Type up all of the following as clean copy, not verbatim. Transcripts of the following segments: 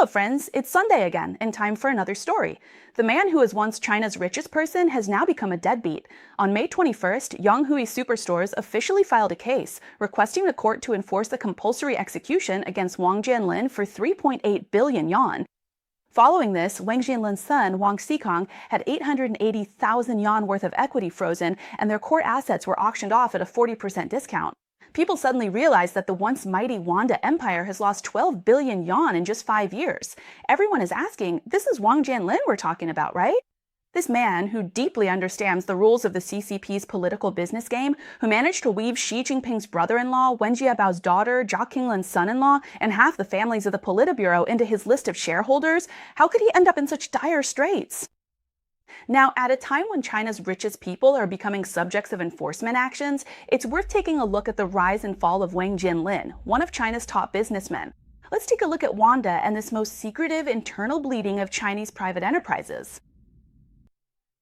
Hello friends, it's Sunday again, and time for another story. The man who was once China's richest person has now become a deadbeat. On May 21st, Yonghui Superstores officially filed a case, requesting the court to enforce the compulsory execution against Wang Jianlin for 3.8 billion yuan. Following this, Wang Jianlin's son, Wang Xikang, had 880,000 yuan worth of equity frozen, and their core assets were auctioned off at a 40% discount. People suddenly realized that the once mighty Wanda empire has lost 12 billion yuan in just 5 years. Everyone is asking, this is Wang Jianlin we're talking about, right? This man, who deeply understands the rules of the CCP's political business game, who managed to weave Xi Jinping's brother-in-law, Wen Jiabao's daughter, Zhao Qinglin's son-in-law, and half the families of the Politburo into his list of shareholders, how could he end up in such dire straits? Now, at a time when China's richest people are becoming subjects of enforcement actions, it's worth taking a look at the rise and fall of Wang Jianlin, one of China's top businessmen. Let's take a look at Wanda and this most secretive internal bleeding of Chinese private enterprises.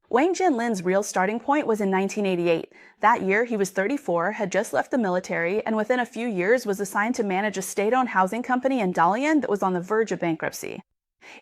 Wang Jianlin's real starting point was in 1988. That year, he was 34, had just left the military, and within a few years was assigned to manage a state-owned housing company in Dalian that was on the verge of bankruptcy.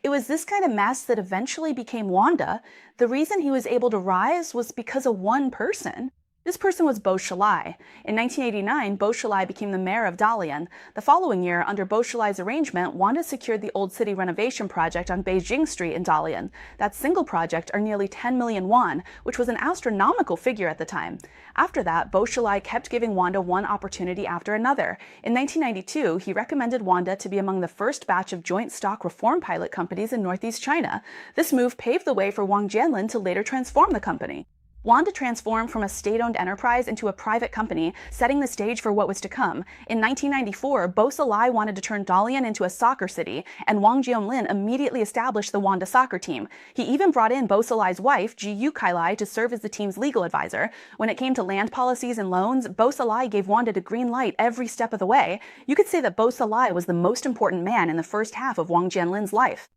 It was this kind of mess that eventually became Wanda. The reason he was able to rise was because of one person. This person was Bo Xilai. In 1989, Bo Xilai became the mayor of Dalian. The following year, under Bo Xilai's arrangement, Wanda secured the Old City renovation project on Beijing Street in Dalian. That single project earned nearly 10 million yuan, which was an astronomical figure at the time. After that, Bo Xilai kept giving Wanda one opportunity after another. In 1992, he recommended Wanda to be among the first batch of joint stock reform pilot companies in Northeast China. This move paved the way for Wang Jianlin to later transform the company. Wanda transformed from a state-owned enterprise into a private company, setting the stage for what was to come. In 1994, Bo Xilai wanted to turn Dalian into a soccer city, and Wang Jianlin immediately established the Wanda soccer team. He even brought in Bo Xilai's wife, Ji Yukailai, to serve as the team's legal advisor. When it came to land policies and loans, Bo Xilai gave Wanda the green light every step of the way. You could say that Bo Xilai was the most important man in the first half of Wang Jianlin's life.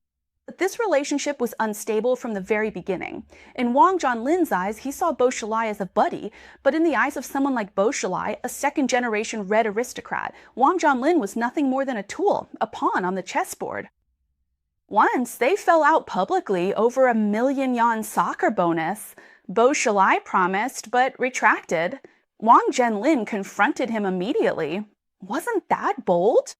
But this relationship was unstable from the very beginning. In Wang Jianlin's eyes, he saw Bo Xilai as a buddy, but in the eyes of someone like Bo Xilai, a second-generation red aristocrat, Wang Jianlin was nothing more than a tool, a pawn on the chessboard. Once, they fell out publicly over a 1 million yuan soccer bonus. Bo Xilai promised, but retracted. Wang Jianlin confronted him immediately. Wasn't that bold?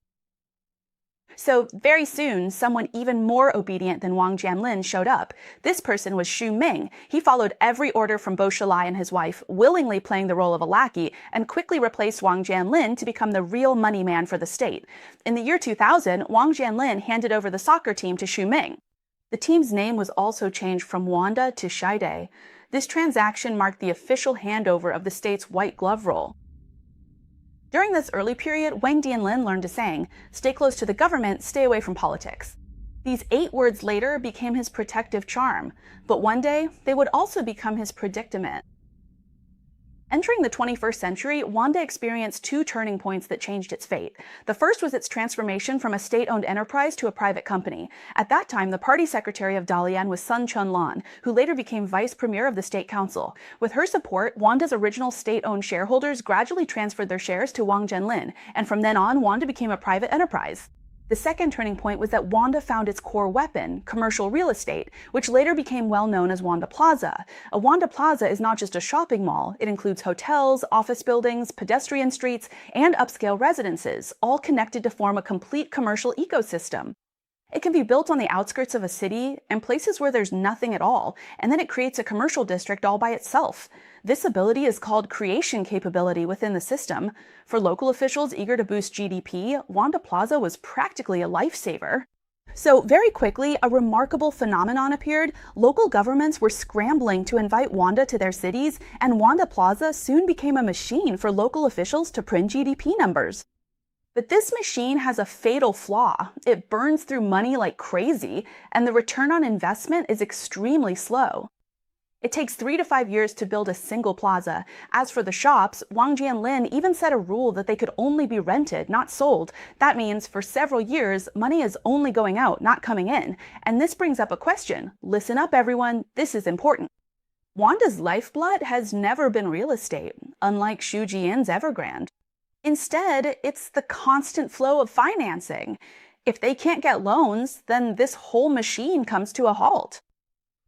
So very soon, someone even more obedient than Wang Jianlin showed up. This person was Xu Ming. He followed every order from Bo Xilai and his wife, willingly playing the role of a lackey, and quickly replaced Wang Jianlin to become the real money man for the state. In the year 2000, Wang Jianlin handed over the soccer team to Xu Ming. The team's name was also changed from Wanda to Shaide. This transaction marked the official handover of the state's white glove role. During this early period, Wang Jianlin learned a saying, "Stay close to the government, stay away from politics." These 8 words later became his protective charm, but one day they would also become his predicament. Entering the 21st century, Wanda experienced 2 turning points that changed its fate. The first was its transformation from a state-owned enterprise to a private company. At that time, the party secretary of Dalian was Sun Chunlan, who later became vice premier of the state council. With her support, Wanda's original state-owned shareholders gradually transferred their shares to Wang Jianlin, and from then on, Wanda became a private enterprise. The second turning point was that Wanda found its core weapon, commercial real estate, which later became well known as Wanda Plaza. A Wanda Plaza is not just a shopping mall. It includes hotels, office buildings, pedestrian streets, and upscale residences, all connected to form a complete commercial ecosystem. It can be built on the outskirts of a city and places where there's nothing at all, and then it creates a commercial district all by itself. This ability is called creation capability within the system. For local officials eager to boost GDP, Wanda Plaza was practically a lifesaver. So very quickly, a remarkable phenomenon appeared. Local governments were scrambling to invite Wanda to their cities, and Wanda Plaza soon became a machine for local officials to print GDP numbers. But this machine has a fatal flaw. It burns through money like crazy, and the return on investment is extremely slow. It takes 3 to 5 years to build a single plaza. As for the shops, Wang Jianlin even set a rule that they could only be rented, not sold. That means for several years, money is only going out, not coming in. And this brings up a question. Listen up, everyone. This is important. Wanda's lifeblood has never been real estate, unlike Xu Jian's Evergrande. Instead, it's the constant flow of financing. If they can't get loans, then this whole machine comes to a halt.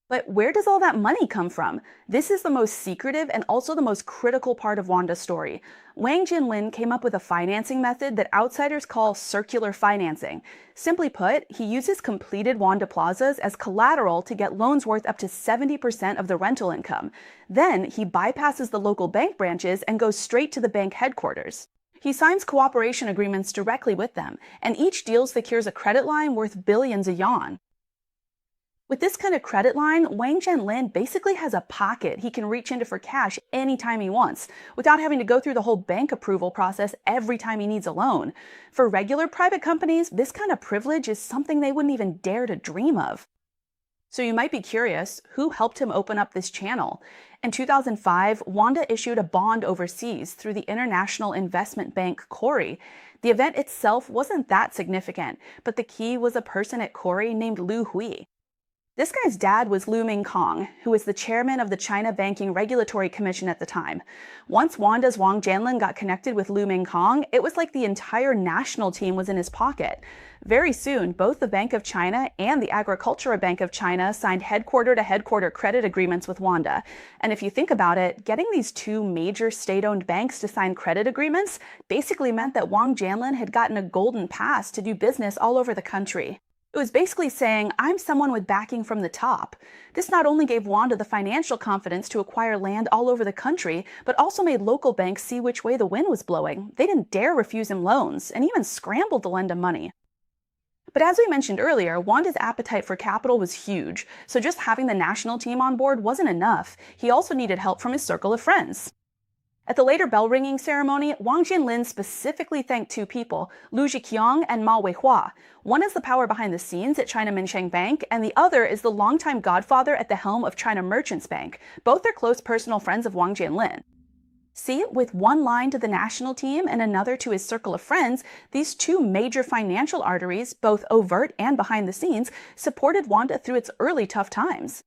But where does all that money come from? This is the most secretive and also the most critical part of Wanda's story. Wang Jianlin came up with a financing method that outsiders call circular financing. Simply put, he uses completed Wanda plazas as collateral to get loans worth up to 70% of the rental income. Then he bypasses the local bank branches and goes straight to the bank headquarters. He signs cooperation agreements directly with them, and each deal secures a credit line worth billions of yuan. With this kind of credit line, Wang Jianlin basically has a pocket he can reach into for cash anytime he wants, without having to go through the whole bank approval process every time he needs a loan. For regular private companies, this kind of privilege is something they wouldn't even dare to dream of. So you might be curious, who helped him open up this channel? In 2005, Wanda issued a bond overseas through the international investment bank Cori. The event itself wasn't that significant, but the key was a person at Cori named Lu Hui. This guy's dad was Lu Mingkong, who was the chairman of the China Banking Regulatory Commission at the time. Once Wanda's Wang Jianlin got connected with Lu Mingkong, it was like the entire national team was in his pocket. Very soon, both the Bank of China and the Agricultural Bank of China signed headquarter-to-headquarter credit agreements with Wanda. And if you think about it, getting these two major state-owned banks to sign credit agreements basically meant that Wang Jianlin had gotten a golden pass to do business all over the country. It was basically saying, I'm someone with backing from the top. This not only gave Wanda the financial confidence to acquire land all over the country, but also made local banks see which way the wind was blowing. They didn't dare refuse him loans, and even scrambled to lend him money. But as we mentioned earlier, Wanda's appetite for capital was huge, so just having the national team on board wasn't enough. He also needed help from his circle of friends. At the later bell-ringing ceremony, Wang Jianlin specifically thanked two people, Lu Zhiqiang and Ma Weihua. One is the power behind the scenes at China Minsheng Bank, and the other is the longtime godfather at the helm of China Merchants Bank. Both are close personal friends of Wang Jianlin. See, with one line to the national team and another to his circle of friends, these two major financial arteries, both overt and behind the scenes, supported Wanda through its early tough times.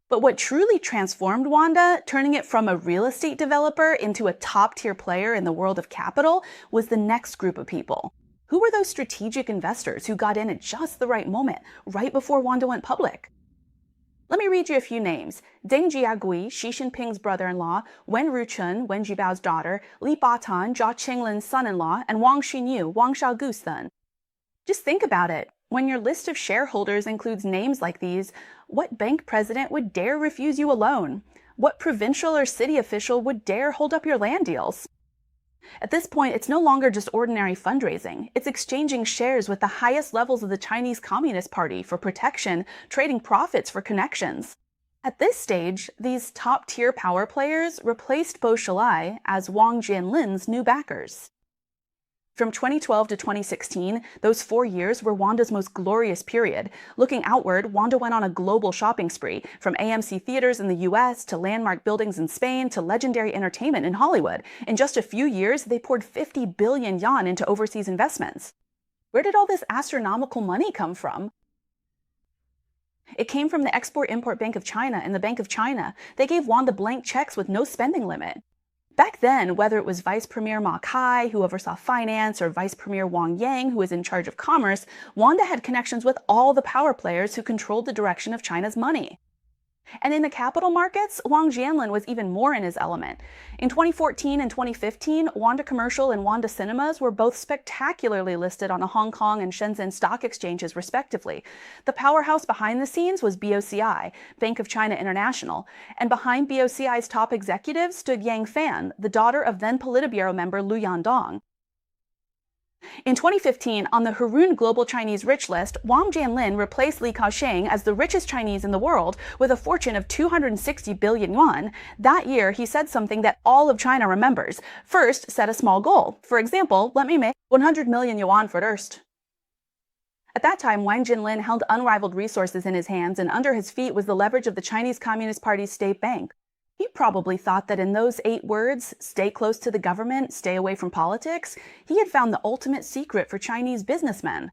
But what truly transformed Wanda, turning it from a real estate developer into a top-tier player in the world of capital, was the next group of people. Who were those strategic investors who got in at just the right moment, right before Wanda went public? Let me read you a few names. Deng Jiagui, Xi Jinping's brother-in-law, Wen Ruchun, Wen Jiabao's daughter, Li Batan, Zhao Qinglin's son-in-law, and Wang Xunyu, Wang Xiaogu's son. Just think about it. When your list of shareholders includes names like these, what bank president would dare refuse you a loan? What provincial or city official would dare hold up your land deals? At this point, it's no longer just ordinary fundraising. It's exchanging shares with the highest levels of the Chinese Communist Party for protection, trading profits for connections. At this stage, these top-tier power players replaced Bo Xilai as Wang Jianlin's new backers. From 2012 to 2016, those 4 years were Wanda's most glorious period. Looking outward, Wanda went on a global shopping spree, from AMC theaters in the US to landmark buildings in Spain to legendary entertainment in Hollywood. In just a few years, they poured 50 billion yuan into overseas investments. Where did all this astronomical money come from? It came from the Export-Import Bank of China and the Bank of China. They gave Wanda blank checks with no spending limit. Back then, whether it was Vice Premier Ma Kai, who oversaw finance, or Vice Premier Wang Yang, who was in charge of commerce, Wanda had connections with all the power players who controlled the direction of China's money. And in the capital markets, Wang Jianlin was even more in his element. In 2014 and 2015, Wanda Commercial and Wanda Cinemas were both spectacularly listed on the Hong Kong and Shenzhen stock exchanges, respectively. The powerhouse behind the scenes was BOCI, Bank of China International, and behind BOCI's top executives stood Yang Fan, the daughter of then Politburo member Lu Yandong. In 2015, on the Hurun Global Chinese Rich List, Wang Jianlin replaced Li Kaosheng as the richest Chinese in the world with a fortune of 260 billion yuan. That year, he said something that all of China remembers. First, set a small goal. For example, let me make 100 million yuan first. At that time, Wang Jianlin held unrivaled resources in his hands, and under his feet was the leverage of the Chinese Communist Party's state bank. He probably thought that in those 8 words, stay close to the government, stay away from politics, he had found the ultimate secret for Chinese businessmen.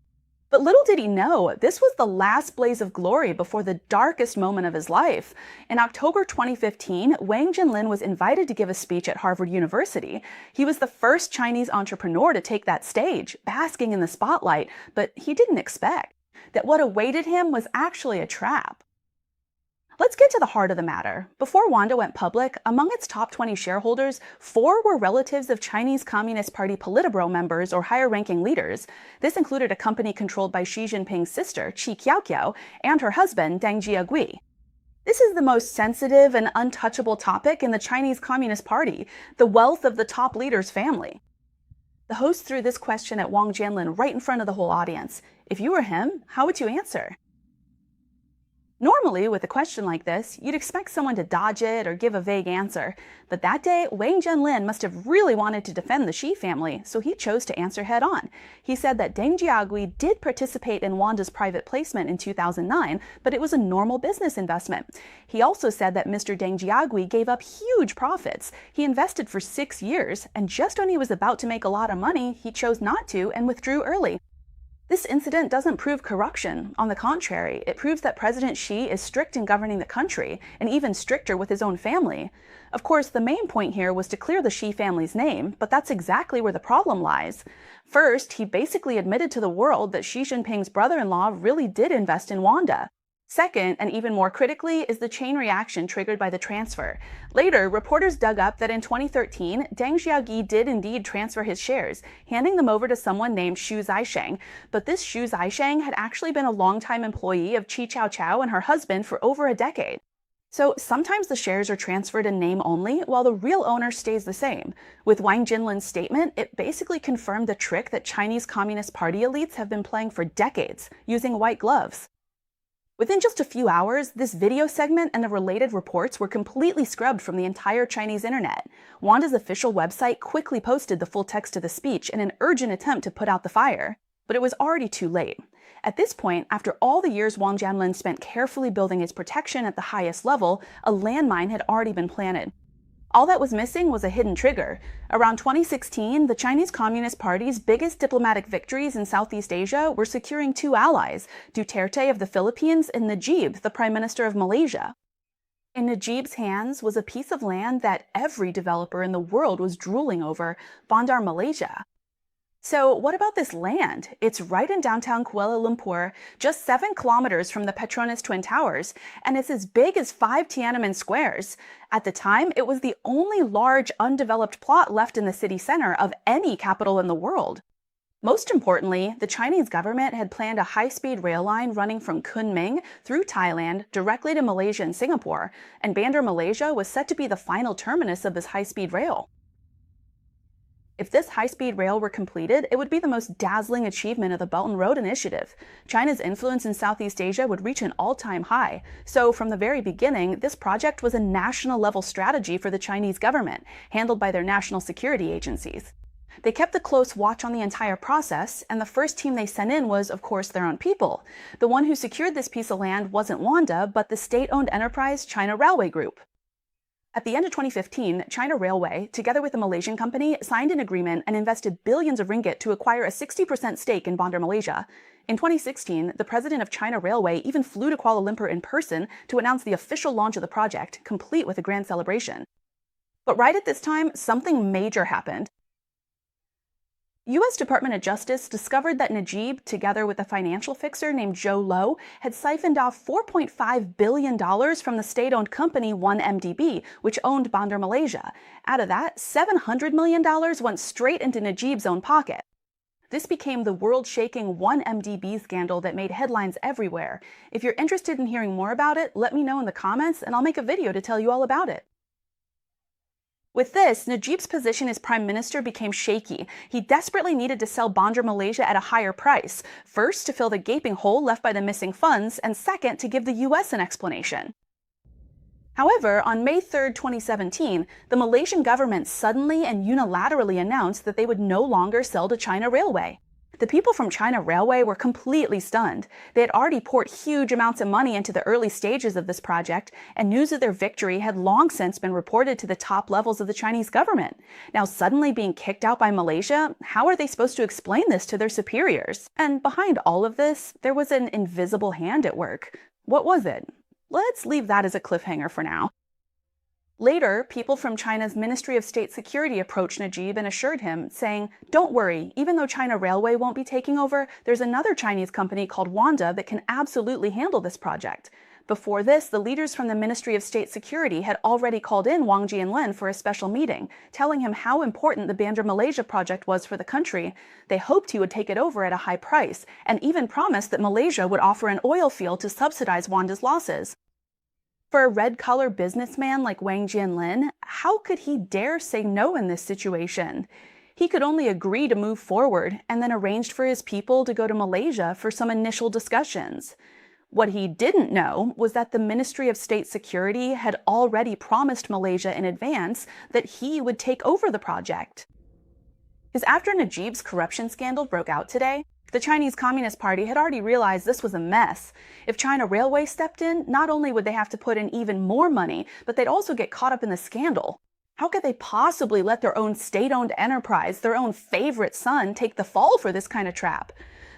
But little did he know, this was the last blaze of glory before the darkest moment of his life. In October 2015, Wang Jianlin was invited to give a speech at Harvard University. He was the first Chinese entrepreneur to take that stage, basking in the spotlight, but he didn't expect that what awaited him was actually a trap. Let's get to the heart of the matter. Before Wanda went public, among its top 20 shareholders, 4 were relatives of Chinese Communist Party Politburo members or higher-ranking leaders. This included a company controlled by Xi Jinping's sister, Qi Qiaoqiao, and her husband, Deng Jiagui. This is the most sensitive and untouchable topic in the Chinese Communist Party, the wealth of the top leader's family. The host threw this question at Wang Jianlin right in front of the whole audience. If you were him, how would you answer? Normally, with a question like this, you'd expect someone to dodge it or give a vague answer. But that day, Wang Jianlin must have really wanted to defend the Xi family, so he chose to answer head-on. He said that Deng Jiagui did participate in Wanda's private placement in 2009, but it was a normal business investment. He also said that Mr. Deng Jiagui gave up huge profits. He invested for 6 years, and just when he was about to make a lot of money, he chose not to and withdrew early. This incident doesn't prove corruption. On the contrary, it proves that President Xi is strict in governing the country, and even stricter with his own family. Of course, the main point here was to clear the Xi family's name, but that's exactly where the problem lies. First, he basically admitted to the world that Xi Jinping's brother-in-law really did invest in Wanda. Second, and even more critically, is the chain reaction triggered by the transfer. Later, reporters dug up that in 2013, Deng Xiaoqi did indeed transfer his shares, handing them over to someone named Xu Zaisheng. But this Xu Zaisheng had actually been a longtime employee of Qi Qiaoqiao and her husband for over a decade. So sometimes the shares are transferred in name only, while the real owner stays the same. With Wang Jianlin's statement, it basically confirmed the trick that Chinese Communist Party elites have been playing for decades, using white gloves. Within just a few hours, this video segment and the related reports were completely scrubbed from the entire Chinese internet. Wanda's official website quickly posted the full text of the speech in an urgent attempt to put out the fire. But it was already too late. At this point, after all the years Wang Jianlin spent carefully building his protection at the highest level, a landmine had already been planted. All that was missing was a hidden trigger. Around 2016, the Chinese Communist Party's biggest diplomatic victories in Southeast Asia were securing 2 allies, Duterte of the Philippines and Najib, the Prime Minister of Malaysia. In Najib's hands was a piece of land that every developer in the world was drooling over, Bandar Malaysia. So what about this land? It's right in downtown Kuala Lumpur, just 7 kilometers from the Petronas Twin Towers, and it's as big as 5 Tiananmen squares. At the time, it was the only large undeveloped plot left in the city center of any capital in the world. Most importantly, the Chinese government had planned a high-speed rail line running from Kunming through Thailand directly to Malaysia and Singapore, and Bandar Malaysia was set to be the final terminus of this high-speed rail. If this high-speed rail were completed, it would be the most dazzling achievement of the Belt and Road Initiative. China's influence in Southeast Asia would reach an all-time high. So from the very beginning, this project was a national-level strategy for the Chinese government, handled by their national security agencies. They kept a close watch on the entire process, and the first team they sent in was, of course, their own people. The one who secured this piece of land wasn't Wanda, but the state-owned enterprise China Railway Group. At the end of 2015, China Railway, together with a Malaysian company, signed an agreement and invested billions of ringgit to acquire a 60% stake in Bandar Malaysia. In 2016, the president of China Railway even flew to Kuala Lumpur in person to announce the official launch of the project, complete with a grand celebration. But right at this time, something major happened. U.S. Department of Justice discovered that Najib, together with a financial fixer named Joe Low, had siphoned off $4.5 billion from the state-owned company 1MDB, which owned Bandar Malaysia. Out of that, $700 million went straight into Najib's own pocket. This became the world-shaking 1MDB scandal that made headlines everywhere. If you're interested in hearing more about it, let me know in the comments and I'll make a video to tell you all about it. With this, Najib's position as prime minister became shaky. He desperately needed to sell Bandar Malaysia at a higher price, first to fill the gaping hole left by the missing funds, and second to give the US an explanation. However, on May 3, 2017, the Malaysian government suddenly and unilaterally announced that they would no longer sell to China Railway. The people from China Railway were completely stunned. They had already poured huge amounts of money into the early stages of this project, and news of their victory had long since been reported to the top levels of the Chinese government. Now, suddenly being kicked out by Malaysia, how are they supposed to explain this to their superiors? And behind all of this, there was an invisible hand at work. What was it? Let's leave that as a cliffhanger for now. Later, people from China's Ministry of State Security approached Najib and assured him, saying, "Don't worry, even though China Railway won't be taking over, there's another Chinese company called Wanda that can absolutely handle this project." Before this, the leaders from the Ministry of State Security had already called in Wang Jianlin for a special meeting, telling him how important the Bandar Malaysia project was for the country. They hoped he would take it over at a high price, and even promised that Malaysia would offer an oil field to subsidize Wanda's losses. For a red-collar businessman like Wang Jianlin, how could he dare say no in this situation? He could only agree to move forward and then arranged for his people to go to Malaysia for some initial discussions. What he didn't know was that the Ministry of State Security had already promised Malaysia in advance that he would take over the project. Because after Najib's corruption scandal broke out today, the Chinese Communist Party had already realized this was a mess. If China Railway stepped in, not only would they have to put in even more money, but they'd also get caught up in the scandal. How could they possibly let their own state-owned enterprise, their own favorite son, take the fall for this kind of trap?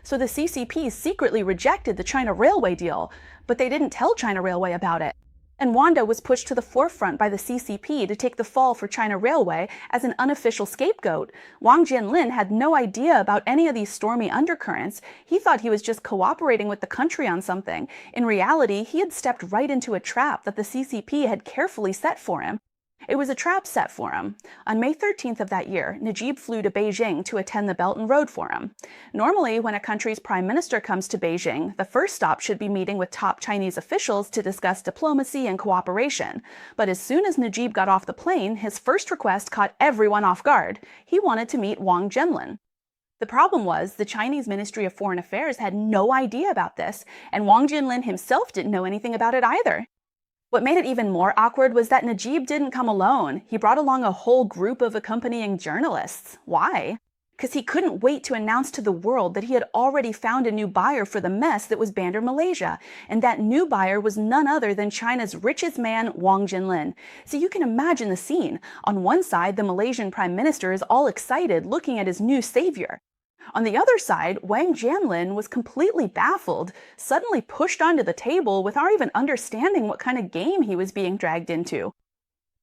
So the CCP secretly rejected the China Railway deal, but they didn't tell China Railway about it. And Wanda was pushed to the forefront by the CCP to take the fall for China Railway as an unofficial scapegoat. Wang Jianlin had no idea about any of these stormy undercurrents. He thought he was just cooperating with the country on something. In reality, he had stepped right into a trap that the CCP had carefully set for him. It was a trap set for him. On May 13th of that year, Najib flew to Beijing to attend the Belt and Road Forum. Normally, when a country's prime minister comes to Beijing, the first stop should be meeting with top Chinese officials to discuss diplomacy and cooperation. But as soon as Najib got off the plane, his first request caught everyone off guard. He wanted to meet Wang Jianlin. The problem was the Chinese Ministry of Foreign Affairs had no idea about this, and Wang Jianlin himself didn't know anything about it either. What made it even more awkward was that Najib didn't come alone. He brought along a whole group of accompanying journalists. Why? Because he couldn't wait to announce to the world that he had already found a new buyer for the mess that was Bandar Malaysia, and that new buyer was none other than China's richest man, Wang Jianlin. So you can imagine the scene. On one side, the Malaysian prime minister is all excited looking at his new savior. On the other side, Wang Jianlin was completely baffled, suddenly pushed onto the table without even understanding what kind of game he was being dragged into.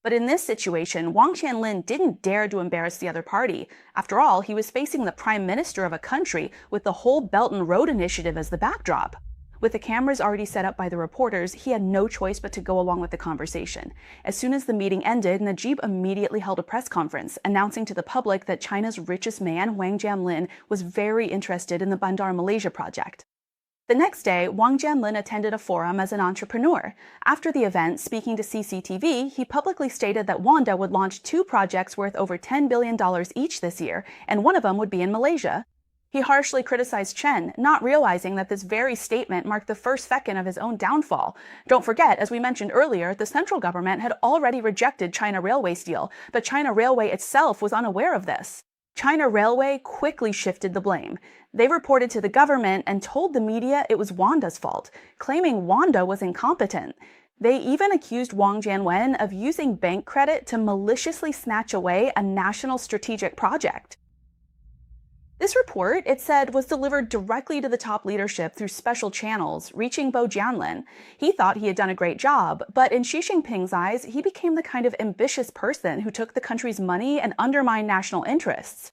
But in this situation, Wang Jianlin didn't dare to embarrass the other party. After all, he was facing the prime minister of a country with the whole Belt and Road Initiative as the backdrop. With the cameras already set up by the reporters, he had no choice but to go along with the conversation. As soon as the meeting ended, Najib immediately held a press conference, announcing to the public that China's richest man, Wang Jianlin, was very interested in the Bandar Malaysia project. The next day, Wang Jianlin attended a forum as an entrepreneur. After the event, speaking to CCTV, he publicly stated that Wanda would launch 2 projects worth over $10 billion each this year, and one of them would be in Malaysia. He harshly criticized Chen, not realizing that this very statement marked the first second of his own downfall. Don't forget, as we mentioned earlier, the central government had already rejected China Railway's deal, but China Railway itself was unaware of this. China Railway quickly shifted the blame. They reported to the government and told the media it was Wanda's fault, claiming Wanda was incompetent. They even accused Wang Jianlin of using bank credit to maliciously snatch away a national strategic project. This report, it said, was delivered directly to the top leadership through special channels, reaching Wang Jianlin. He thought he had done a great job, but in Xi Jinping's eyes, he became the kind of ambitious person who took the country's money and undermined national interests.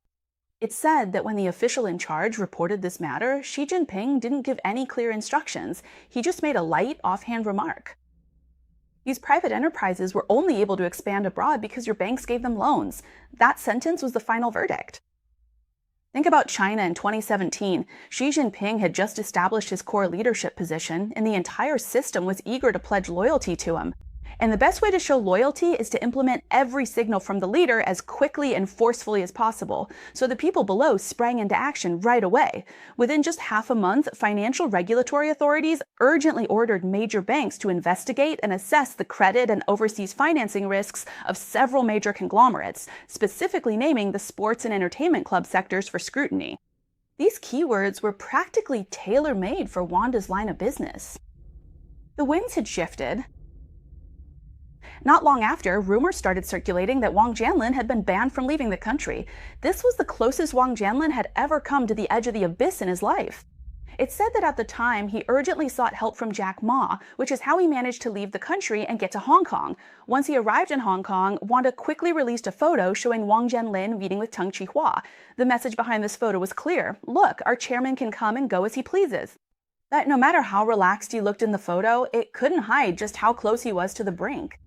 It said that when the official in charge reported this matter, Xi Jinping didn't give any clear instructions. He just made a light, offhand remark. These private enterprises were only able to expand abroad because your banks gave them loans. That sentence was the final verdict. Think about China in 2017. Xi Jinping had just established his core leadership position, and the entire system was eager to pledge loyalty to him. And the best way to show loyalty is to implement every signal from the leader as quickly and forcefully as possible. So the people below sprang into action right away. Within just half a month, financial regulatory authorities urgently ordered major banks to investigate and assess the credit and overseas financing risks of several major conglomerates, specifically naming the sports and entertainment club sectors for scrutiny. These keywords were practically tailor-made for Wanda's line of business. The winds had shifted. Not long after, rumors started circulating that Wang Jianlin had been banned from leaving the country. This was the closest Wang Jianlin had ever come to the edge of the abyss in his life. It's said that at the time, he urgently sought help from Jack Ma, which is how he managed to leave the country and get to Hong Kong. Once he arrived in Hong Kong, Wanda quickly released a photo showing Wang Jianlin meeting with Teng Chihua. The message behind this photo was clear. Look, our chairman can come and go as he pleases. But no matter how relaxed he looked in the photo, it couldn't hide just how close he was to the brink.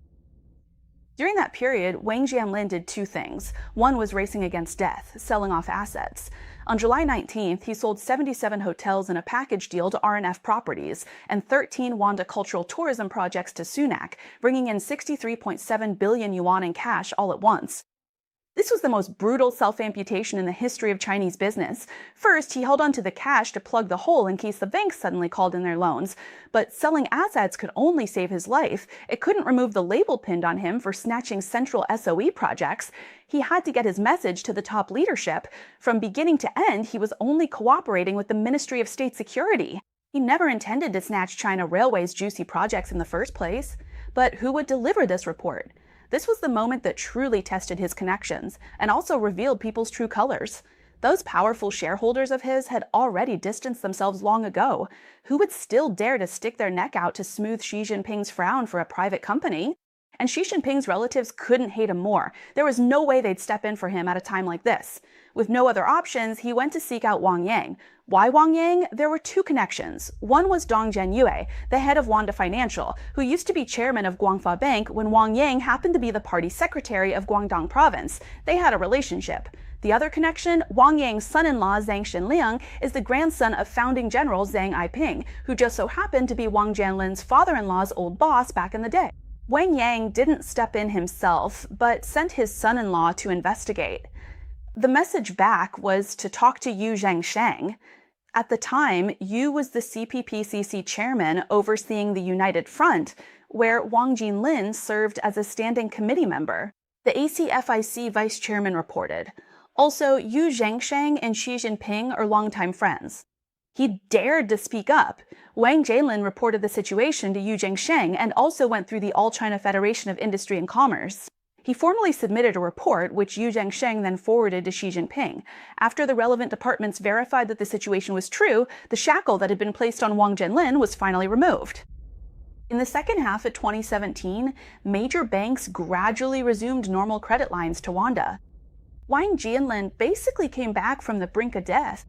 During that period, Wang Jianlin did two things. One was racing against death, selling off assets. On July 19th, he sold 77 hotels in a package deal to R&F Properties and 13 Wanda cultural tourism projects to Sunac, bringing in 63.7 billion yuan in cash all at once. This was the most brutal self-amputation in the history of Chinese business. First, he held onto the cash to plug the hole in case the banks suddenly called in their loans. But selling assets could only save his life. It couldn't remove the label pinned on him for snatching central SOE projects. He had to get his message to the top leadership. From beginning to end, he was only cooperating with the Ministry of State Security. He never intended to snatch China Railway's juicy projects in the first place. But who would deliver this report? This was the moment that truly tested his connections and also revealed people's true colors. Those powerful shareholders of his had already distanced themselves long ago. Who would still dare to stick their neck out to smooth Xi Jinping's frown for a private company? And Xi Jinping's relatives couldn't hate him more. There was no way they'd step in for him at a time like this. With no other options, he went to seek out Wang Yang. Why Wang Yang? There were two connections. One was Dong Zhenyue, the head of Wanda Financial, who used to be chairman of Guangfa Bank when Wang Yang happened to be the party secretary of Guangdong Province. They had a relationship. The other connection, Wang Yang's son-in-law Zhang Xinliang, is the grandson of founding general Zhang Aiping, who just so happened to be Wang Jianlin's father-in-law's old boss back in the day. Wang Yang didn't step in himself, but sent his son-in-law to investigate. The message back was to talk to Yu Zhengsheng. At the time, Yu was the CPPCC chairman overseeing the United Front, where Wang Jianlin served as a standing committee member. The ACFIC vice chairman reported. Also, Yu Zhengsheng and Xi Jinping are longtime friends. He dared to speak up. Wang Jianlin reported the situation to Yu Zhengsheng and also went through the All China Federation of Industry and Commerce. He formally submitted a report, which Yu Zhengsheng then forwarded to Xi Jinping. After the relevant departments verified that the situation was true, the shackle that had been placed on Wang Jianlin was finally removed. In the second half of 2017, major banks gradually resumed normal credit lines to Wanda. Wang Jianlin basically came back from the brink of death.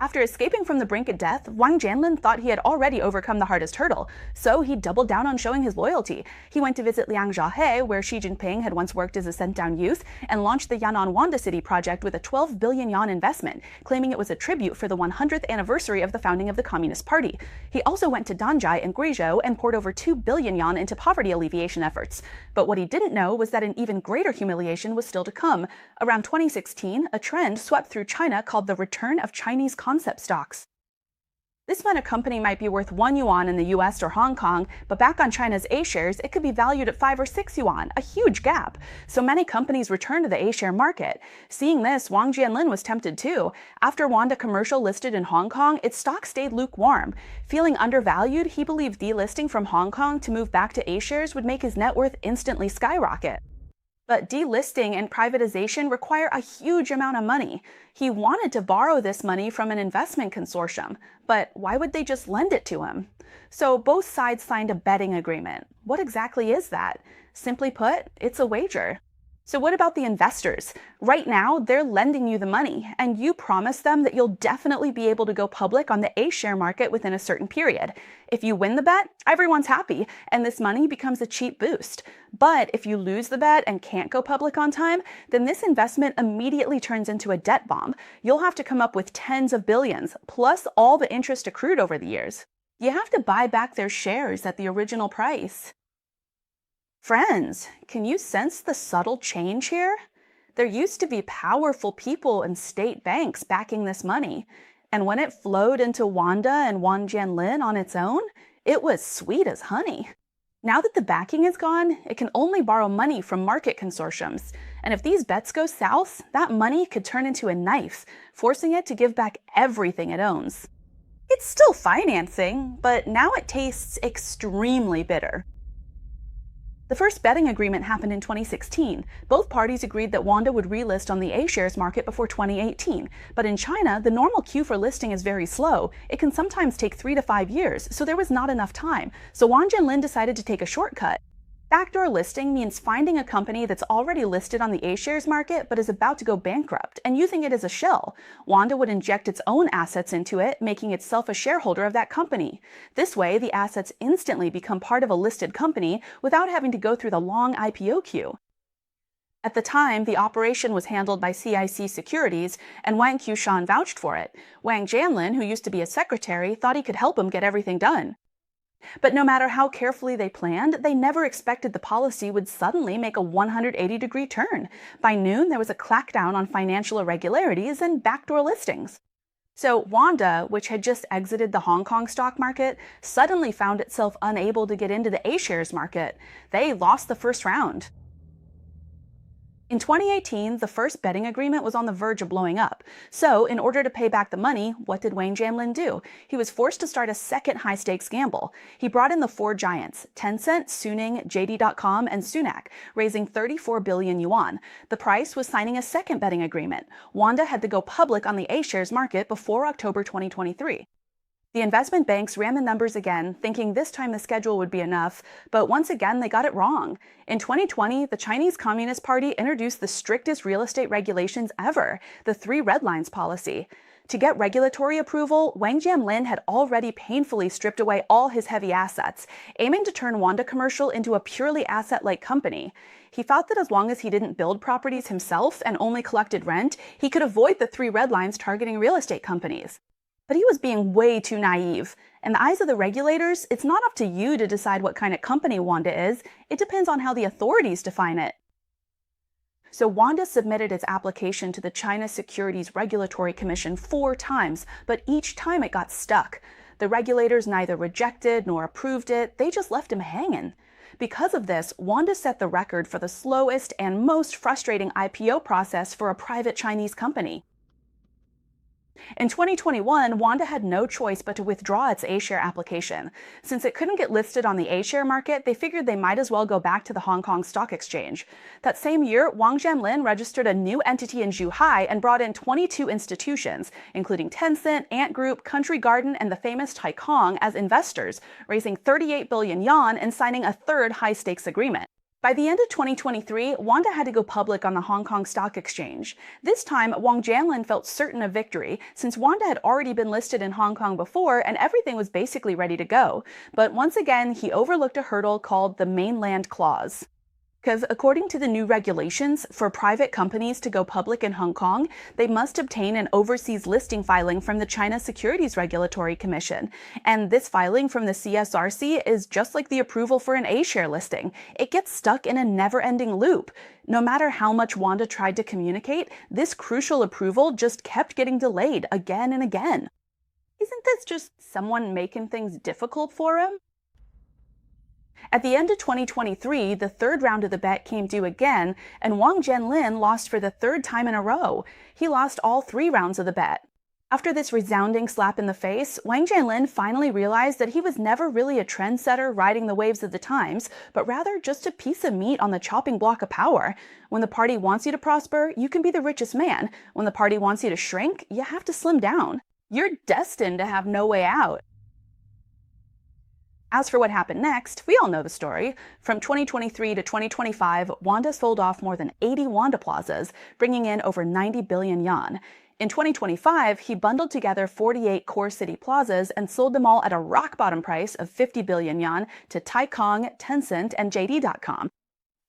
After escaping from the brink of death, Wang Jianlin thought he had already overcome the hardest hurdle, so he doubled down on showing his loyalty. He went to visit Liang Zhahe, where Xi Jinping had once worked as a sent-down youth, and launched the Yan'an Wanda City project with a 12 billion yuan investment, claiming it was a tribute for the 100th anniversary of the founding of the Communist Party. He also went to Danjai and Guizhou and poured over 2 billion yuan into poverty alleviation efforts. But what he didn't know was that an even greater humiliation was still to come. Around 2016, a trend swept through China called the return of Chinese concept stocks. This meant a company might be worth 1 yuan in the US or Hong Kong, but back on China's A-shares, it could be valued at 5 or 6 yuan, a huge gap. So many companies returned to the A-share market. Seeing this, Wang Jianlin was tempted too. After Wanda Commercial listed in Hong Kong, its stock stayed lukewarm. Feeling undervalued, he believed delisting from Hong Kong to move back to A-shares would make his net worth instantly skyrocket. But delisting and privatization require a huge amount of money. He wanted to borrow this money from an investment consortium, but why would they just lend it to him? So both sides signed a betting agreement. What exactly is that? Simply put, it's a wager. So what about the investors? Right now, they're lending you the money, and you promise them that you'll definitely be able to go public on the A-share market within a certain period. If you win the bet, everyone's happy, and this money becomes a cheap boost. But if you lose the bet and can't go public on time, then this investment immediately turns into a debt bomb. You'll have to come up with tens of billions, plus all the interest accrued over the years. You have to buy back their shares at the original price. Friends, can you sense the subtle change here? There used to be powerful people and state banks backing this money, and when it flowed into Wanda and Wang Jianlin on its own, it was sweet as honey. Now that the backing is gone, it can only borrow money from market consortiums, And if these bets go south, that money could turn into a knife, forcing it to give back everything it owns. It's still financing, but now it tastes extremely bitter. The first betting agreement happened in 2016. Both parties agreed that Wanda would relist on the A-shares market before 2018. But in China, the normal queue for listing is very slow. It can sometimes take 3 to 5 years, so there was not enough time. So Wang Jianlin decided to take a shortcut. Backdoor listing means finding a company that's already listed on the A-shares market but is about to go bankrupt and using it as a shell. Wanda would inject its own assets into it, making itself a shareholder of that company. This way, the assets instantly become part of a listed company without having to go through the long IPO queue. At the time, the operation was handled by CIC Securities, and Wang Qiushan vouched for it. Wang Jianlin, who used to be a secretary, thought he could help him get everything done. But no matter how carefully they planned, they never expected the policy would suddenly make a 180-degree turn. By noon, there was a crackdown on financial irregularities and backdoor listings. So Wanda, which had just exited the Hong Kong stock market, suddenly found itself unable to get into the A-shares market. They lost the first round. In 2018, the first betting agreement was on the verge of blowing up. So, in order to pay back the money, what did Wang Jianlin do? He was forced to start a second high-stakes gamble. He brought in the 4 giants, Tencent, Suning, JD.com, and Sunac, raising 34 billion yuan. The price was signing a second betting agreement. Wanda had to go public on the A-shares market before October 2023. The investment banks ran the numbers again, thinking this time the schedule would be enough, but once again they got it wrong. In 2020, the Chinese Communist Party introduced the strictest real estate regulations ever, the 3 red lines policy. To get regulatory approval, Wang Jianlin had already painfully stripped away all his heavy assets, aiming to turn Wanda Commercial into a purely asset-like company. He thought that as long as he didn't build properties himself and only collected rent, he could avoid the 3 red lines targeting real estate companies. But he was being way too naive. In the eyes of the regulators, it's not up to you to decide what kind of company Wanda is. It depends on how the authorities define it. So Wanda submitted its application to the China Securities Regulatory Commission 4 times, but each time it got stuck. The regulators neither rejected nor approved it, they just left him hanging. Because of this, Wanda set the record for the slowest and most frustrating IPO process for a private Chinese company. In 2021, Wanda had no choice but to withdraw its A-share application. Since it couldn't get listed on the A-share market, they figured they might as well go back to the Hong Kong Stock Exchange. That same year, Wang Jianlin registered a new entity in Zhuhai and brought in 22 institutions, including Tencent, Ant Group, Country Garden, and the famous Taikong as investors, raising 38 billion yuan and signing a third high-stakes agreement. By the end of 2023, Wanda had to go public on the Hong Kong Stock Exchange. This time, Wang Jianlin felt certain of victory, since Wanda had already been listed in Hong Kong before and everything was basically ready to go. But once again, he overlooked a hurdle called the Mainland Clause. Because according to the new regulations, for private companies to go public in Hong Kong, they must obtain an overseas listing filing from the China Securities Regulatory Commission. And this filing from the CSRC is just like the approval for an A-share listing. It gets stuck in a never-ending loop. No matter how much Wanda tried to communicate, this crucial approval just kept getting delayed again and again. Isn't this just someone making things difficult for him? At the end of 2023, the third round of the bet came due again, and Wang Jianlin lost for the 3rd time in a row. He lost all 3 rounds of the bet. After this resounding slap in the face, Wang Jianlin finally realized that he was never really a trendsetter riding the waves of the times, but rather just a piece of meat on the chopping block of power. When the party wants you to prosper, you can be the richest man. When the party wants you to shrink, you have to slim down. You're destined to have no way out. As for what happened next, we all know the story. From 2023 to 2025, Wanda sold off more than 80 Wanda plazas, bringing in over 90 billion yuan. In 2025, he bundled together 48 core city plazas and sold them all at a rock-bottom price of 50 billion yuan to Taikong, Tencent, and JD.com.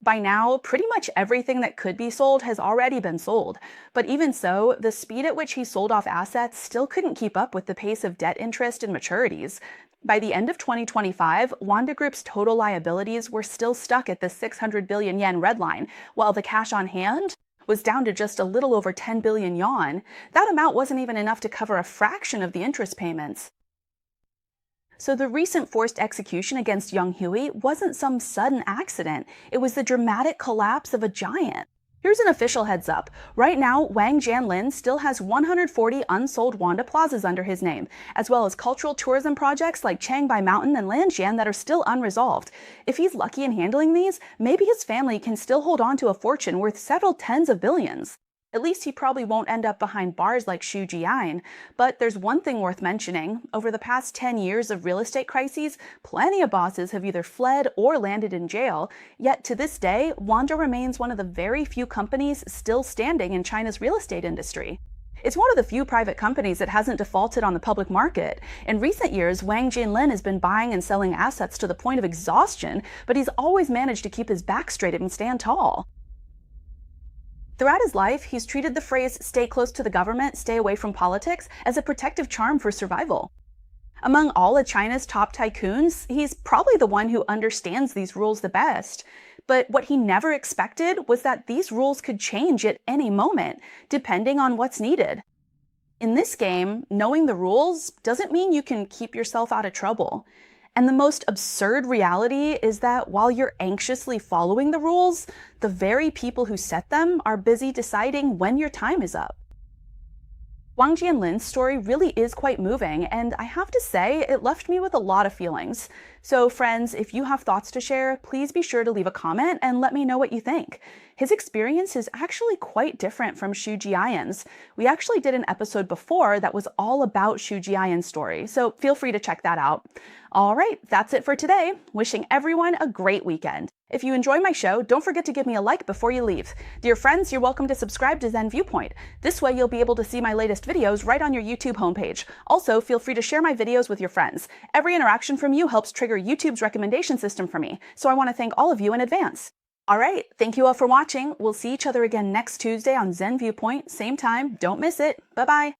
By now, pretty much everything that could be sold has already been sold. But even so, the speed at which he sold off assets still couldn't keep up with the pace of debt interest and maturities. By the end of 2025, Wanda Group's total liabilities were still stuck at the 600 billion yen red line, while the cash on hand was down to just a little over 10 billion yuan. That amount wasn't even enough to cover a fraction of the interest payments. So the recent forced execution against young Huey wasn't some sudden accident. It was the dramatic collapse of a giant. Here's an official heads up. Right now, Wang Jianlin still has 140 unsold Wanda plazas under his name, as well as cultural tourism projects like Changbai Mountain and Lanjian that are still unresolved. If he's lucky in handling these, maybe his family can still hold on to a fortune worth several tens of billions. At least he probably won't end up behind bars like Xu Jian. But there's one thing worth mentioning. Over the past 10 years of real estate crises, plenty of bosses have either fled or landed in jail. Yet to this day, Wanda remains one of the very few companies still standing in China's real estate industry. It's one of the few private companies that hasn't defaulted on the public market. In recent years, Wang Jianlin has been buying and selling assets to the point of exhaustion, but he's always managed to keep his back straight and stand tall. Throughout his life, he's treated the phrase "stay close to the government, stay away from politics" as a protective charm for survival. Among all of China's top tycoons, he's probably the one who understands these rules the best. But what he never expected was that these rules could change at any moment, depending on what's needed. In this game, knowing the rules doesn't mean you can keep yourself out of trouble. And the most absurd reality is that while you're anxiously following the rules, the very people who set them are busy deciding when your time is up. Wang Jianlin's story really is quite moving, and I have to say, it left me with a lot of feelings. So friends, if you have thoughts to share, please be sure to leave a comment and let me know what you think. His experience is actually quite different from Xu Jian's. We actually did an episode before that was all about Xu Jian's story, so feel free to check that out. All right, that's it for today. Wishing everyone a great weekend. If you enjoy my show, don't forget to give me a like before you leave. Dear friends, you're welcome to subscribe to Zen Viewpoint. This way you'll be able to see my latest videos right on your YouTube homepage. Also, feel free to share my videos with your friends. Every interaction from you helps trigger YouTube's recommendation system for me, so I want to thank all of you in advance. All right, thank you all for watching. We'll see each other again next Tuesday on Zen Viewpoint, same time. Don't miss it. Bye-bye.